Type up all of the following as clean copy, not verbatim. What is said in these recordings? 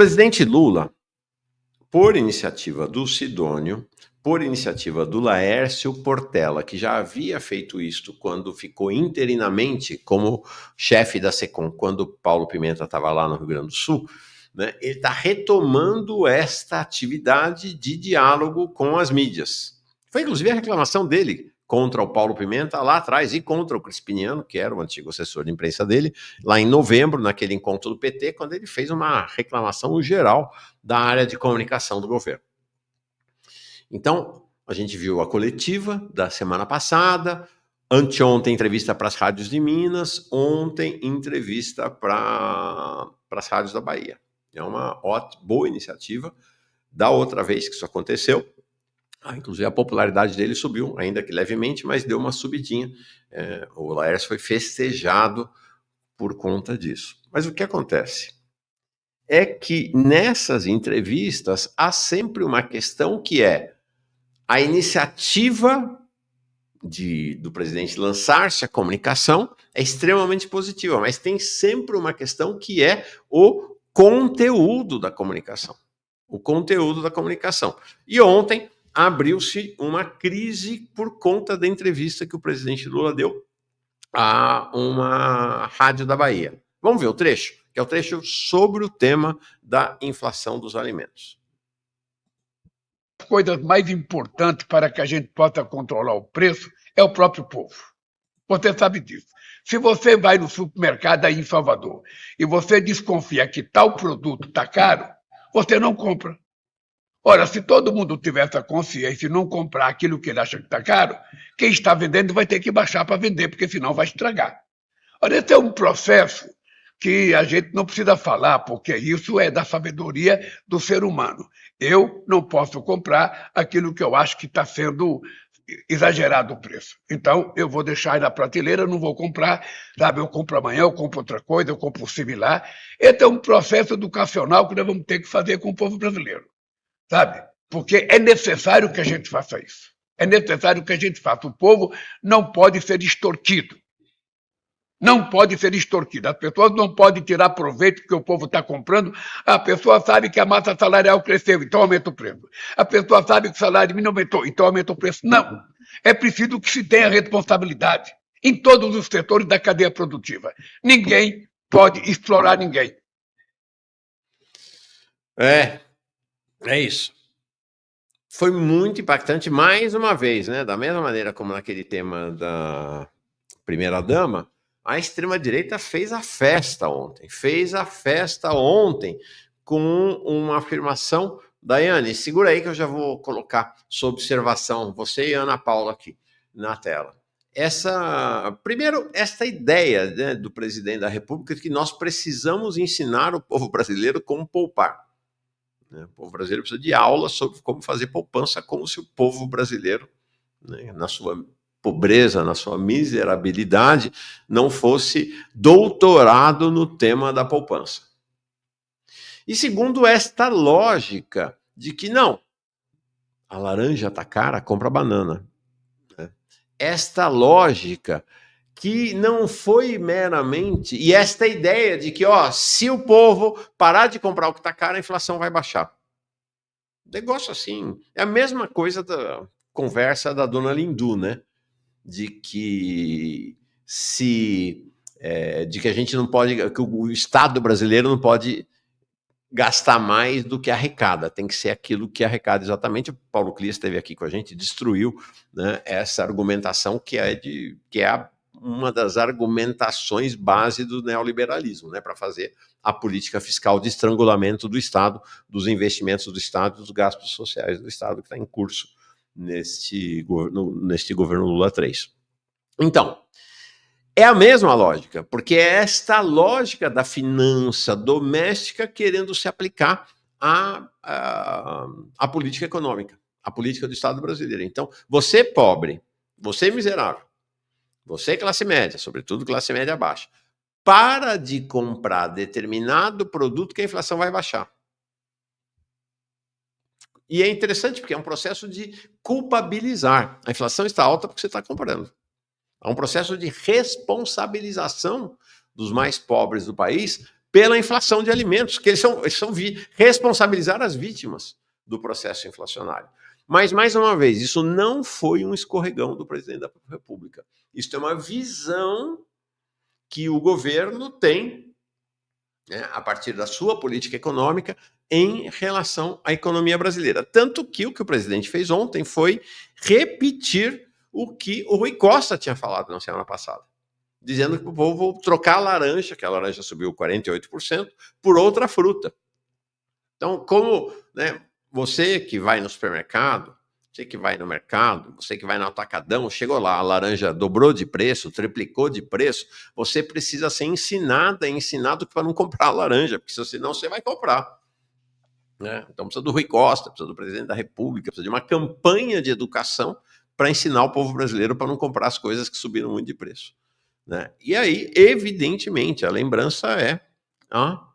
presidente Lula, por iniciativa do Sidônio, por iniciativa do Laércio Portela, que já havia feito isto quando ficou interinamente como chefe da SECOM, quando Paulo Pimenta estava lá no Rio Grande do Sul, né, ele está retomando esta atividade de diálogo com as mídias. Foi inclusive a reclamação dele contra o Paulo Pimenta lá atrás e contra o Crispiniano, que era o antigo assessor de imprensa dele, lá em novembro, naquele encontro do PT, quando ele fez uma reclamação geral da área de comunicação do governo. Então, a gente viu a coletiva da semana passada, anteontem entrevista para as rádios de Minas, ontem entrevista para as rádios da Bahia. É uma boa iniciativa. Da outra vez que isso aconteceu, inclusive a popularidade dele subiu, ainda que levemente, mas deu uma subidinha. O Laércio foi festejado por conta disso. Mas o que acontece? É que nessas entrevistas há sempre uma questão que é a iniciativa do presidente lançar-se à comunicação é extremamente positiva, mas tem sempre uma questão que é o conteúdo da comunicação. O conteúdo da comunicação. E ontem abriu-se uma crise por conta da entrevista que o presidente Lula deu a uma rádio da Bahia. Vamos ver o trecho? Que é o trecho sobre o tema da inflação dos alimentos. As coisas mais importantes para que a gente possa controlar o preço é o próprio povo. Você sabe disso. Se você vai no supermercado aí em Salvador e você desconfia que tal produto está caro, você não compra. Ora, se todo mundo tivesse a consciência e não comprar aquilo que ele acha que está caro, quem está vendendo vai ter que baixar para vender, porque senão vai estragar. Ora, esse é um processo que a gente não precisa falar, porque isso é da sabedoria do ser humano. Eu não posso comprar aquilo que eu acho que está sendo exagerado o preço. Então, eu vou deixar aí na prateleira, não vou comprar, sabe? Eu compro amanhã, eu compro outra coisa, eu compro similar. Esse é um processo educacional que nós vamos ter que fazer com o povo brasileiro, sabe? Porque é necessário que a gente faça isso. É necessário que a gente faça. O povo não pode ser extorquido. Não pode ser extorquido. As pessoas não podem tirar proveito que o povo está comprando. A pessoa sabe que a massa salarial cresceu, então aumenta o preço. A pessoa sabe que o salário mínimo aumentou, então aumenta o preço. Não. É preciso que se tenha responsabilidade em todos os setores da cadeia produtiva. Ninguém pode explorar ninguém. É isso. Foi muito impactante, mais uma vez, né? Da mesma maneira como naquele tema da primeira-dama, a extrema-direita fez a festa ontem, com uma afirmação. Daiane, segura aí que eu já vou colocar sob observação, você e Ana Paula aqui na tela. Primeiro, esta ideia, né, do presidente da República de que nós precisamos ensinar o povo brasileiro como poupar. O povo brasileiro precisa de aula sobre como fazer poupança, como se o povo brasileiro, né, na sua pobreza, na sua miserabilidade, não fosse doutorado no tema da poupança. E segundo, esta lógica de que não, a laranja está cara, compra banana. Esta lógica que não foi meramente... E esta ideia de que, se o povo parar de comprar o que está caro, a inflação vai baixar. Negócio assim, é a mesma coisa da conversa da dona Lindu, né? De que a gente não pode, que o Estado brasileiro não pode gastar mais do que arrecada, tem que ser aquilo que arrecada exatamente. O Paulo Clis esteve aqui com a gente, destruiu, né, essa argumentação que é uma das argumentações base do neoliberalismo, né, para fazer a política fiscal de estrangulamento do Estado, dos investimentos do Estado, dos gastos sociais do Estado que está em curso neste governo Lula 3. Então, é a mesma lógica, porque é esta lógica da finança doméstica querendo se aplicar à política econômica, à política do Estado brasileiro. Então, você pobre, você miserável, você classe média, sobretudo classe média baixa, para de comprar determinado produto que a inflação vai baixar. E é interessante porque é um processo de culpabilizar. A inflação está alta porque você está comprando. Há um processo de responsabilização dos mais pobres do país pela inflação de alimentos, que eles são responsabilizar as vítimas do processo inflacionário. Mas, mais uma vez, isso não foi um escorregão do presidente da República. Isso é uma visão que o governo tem, né, a partir da sua política econômica em relação à economia brasileira. Tanto que o presidente fez ontem foi repetir o que o Rui Costa tinha falado na semana passada, dizendo que o povo vai trocar a laranja, que a laranja subiu 48%, por outra fruta. Então, como, né, você que vai no supermercado, você que vai no mercado, você que vai no atacadão, chegou lá, a laranja dobrou de preço, triplicou de preço, você precisa ser ensinado para não comprar a laranja, porque senão você vai comprar. Né? Então precisa do Rui Costa, precisa do presidente da República, precisa de uma campanha de educação para ensinar o povo brasileiro para não comprar as coisas que subiram muito de preço. Né? E aí, evidentemente, a lembrança é a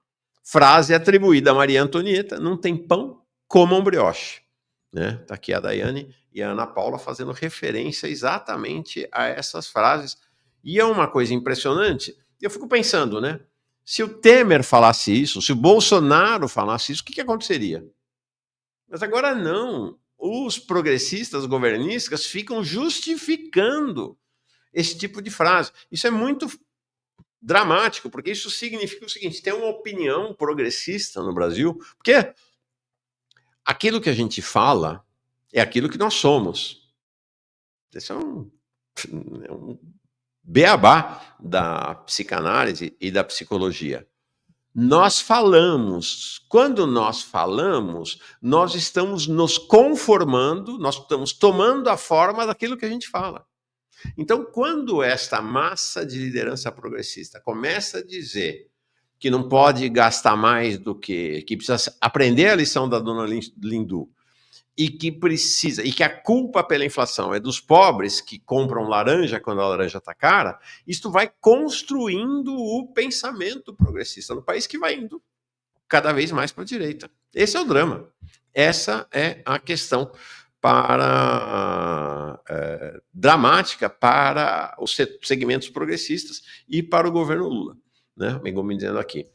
frase atribuída a Maria Antonieta: não tem pão, comam brioche. Né? Tá aqui a Daiane e a Ana Paula fazendo referência exatamente a essas frases. E é uma coisa impressionante. Eu fico pensando, né? Se o Temer falasse isso, se o Bolsonaro falasse isso, o que aconteceria? Mas agora não. Os progressistas governistas ficam justificando esse tipo de frase. Isso é muito dramático, porque isso significa o seguinte: tem uma opinião progressista no Brasil, porque aquilo que a gente fala é aquilo que nós somos. Esse é um beabá da psicanálise e da psicologia. Nós falamos. Quando nós falamos, nós estamos nos conformando, nós estamos tomando a forma daquilo que a gente fala. Então, quando esta massa de liderança progressista começa a dizer que não pode gastar mais do que precisa aprender a lição da dona Lindu, e que a culpa pela inflação é dos pobres que compram laranja quando a laranja está cara, isto vai construindo o pensamento progressista no país, que vai indo cada vez mais para a direita. Esse é o drama. Essa é a questão dramática para os segmentos progressistas e para o governo Lula. Né? Bem, como me dizendo aqui,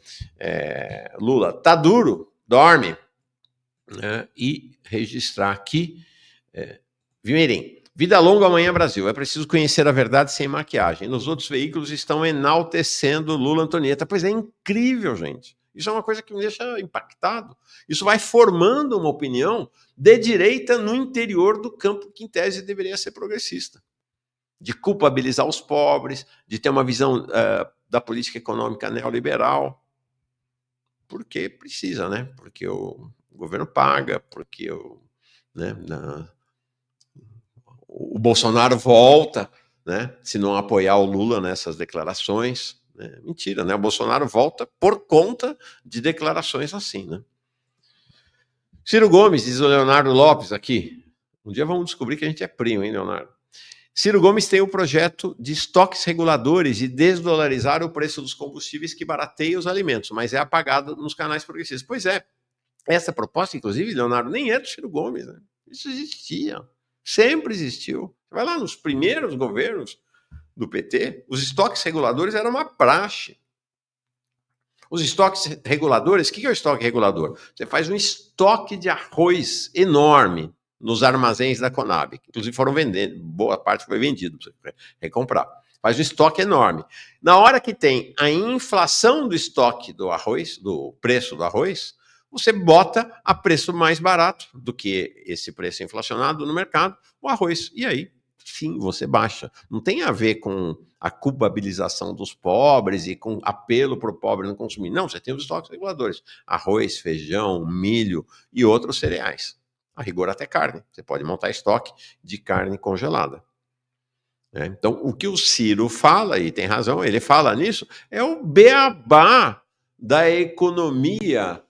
Lula, tá duro, dorme. Né? E registrar aqui, Vimeirim, vida longa amanhã Brasil, é preciso conhecer a verdade sem maquiagem. Nos outros veículos estão enaltecendo Lula Antonieta. Pois é, incrível, gente. Isso é uma coisa que me deixa impactado. Isso vai formando uma opinião de direita no interior do campo que, em tese, deveria ser progressista. De culpabilizar os pobres, de ter uma visão da política econômica neoliberal. Porque precisa, né? Porque o governo paga, porque o Bolsonaro volta, né? Se não apoiar o Lula nessas declarações. Mentira, né? O Bolsonaro volta por conta de declarações assim, né? Ciro Gomes, diz o Leonardo Lopes aqui. Um dia vamos descobrir que a gente é primo, hein, Leonardo? Ciro Gomes tem o projeto de estoques reguladores e desdolarizar o preço dos combustíveis que barateia os alimentos, mas é apagado nos canais progressistas. Pois é, essa proposta, inclusive, Leonardo, nem é do Ciro Gomes, né? Isso existia, sempre existiu. Você vai lá nos primeiros governos do PT, os estoques reguladores eram uma praxe. Os estoques reguladores, o que é o estoque regulador? Você faz um estoque de arroz enorme nos armazéns da Conab, que inclusive foram vendendo, boa parte foi vendido para você recomprar. Faz um estoque enorme. Na hora que tem a inflação do estoque do arroz, do preço do arroz, você bota a preço mais barato do que esse preço inflacionado no mercado, o arroz. E aí, sim, você baixa. Não tem a ver com a culpabilização dos pobres e com apelo para o pobre não consumir. Não, você tem os estoques reguladores. Arroz, feijão, milho e outros cereais. A rigor até carne. Você pode montar estoque de carne congelada. Então, o que o Ciro fala, e tem razão, ele fala nisso, é o beabá da economia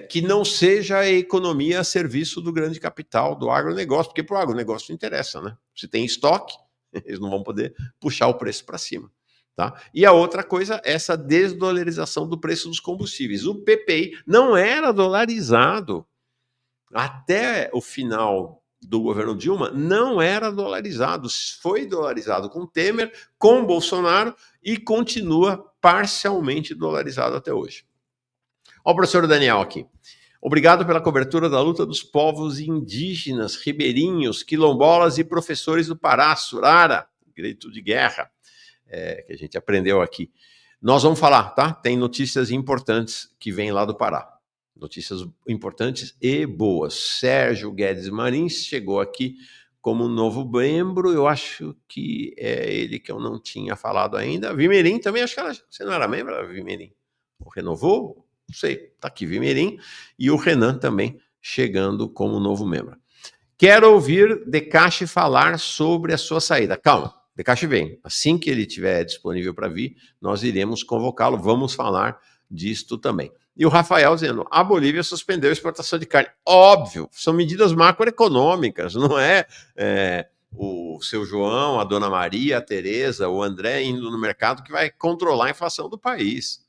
que não seja a economia a serviço do grande capital, do agronegócio, porque para o agronegócio não interessa, né? Se tem estoque, eles não vão poder puxar o preço para cima. Tá? E a outra coisa, essa desdolarização do preço dos combustíveis. O PPI não era dolarizado até o final do governo Dilma não era dolarizado, foi dolarizado com Temer, com Bolsonaro e continua parcialmente dolarizado até hoje. Olha o professor Daniel aqui. Obrigado pela cobertura da luta dos povos indígenas, ribeirinhos, quilombolas e professores do Pará, Surara, grito de guerra, que a gente aprendeu aqui. Nós vamos falar, tá? Tem notícias importantes que vêm lá do Pará. Notícias importantes e boas. Sérgio Guedes Marins chegou aqui como novo membro, eu acho que é ele que eu não tinha falado ainda. Vimerim também, acho que você não era membro, Vimerim? Renovou? Não sei, tá aqui Vimerim. E o Renan também chegando como novo membro. Quero ouvir Decache falar sobre a sua saída. Calma, Decache vem. Assim que ele estiver disponível para vir, nós iremos convocá-lo. Vamos falar disto também. E o Rafael dizendo, a Bolívia suspendeu a exportação de carne. Óbvio, são medidas macroeconômicas, não é, o seu João, a dona Maria, a Tereza, o André indo no mercado que vai controlar a inflação do país.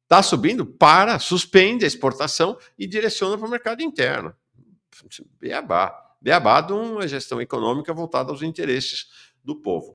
Está subindo? Para, suspende a exportação e direciona para o mercado interno. Beabá de uma gestão econômica voltada aos interesses do povo.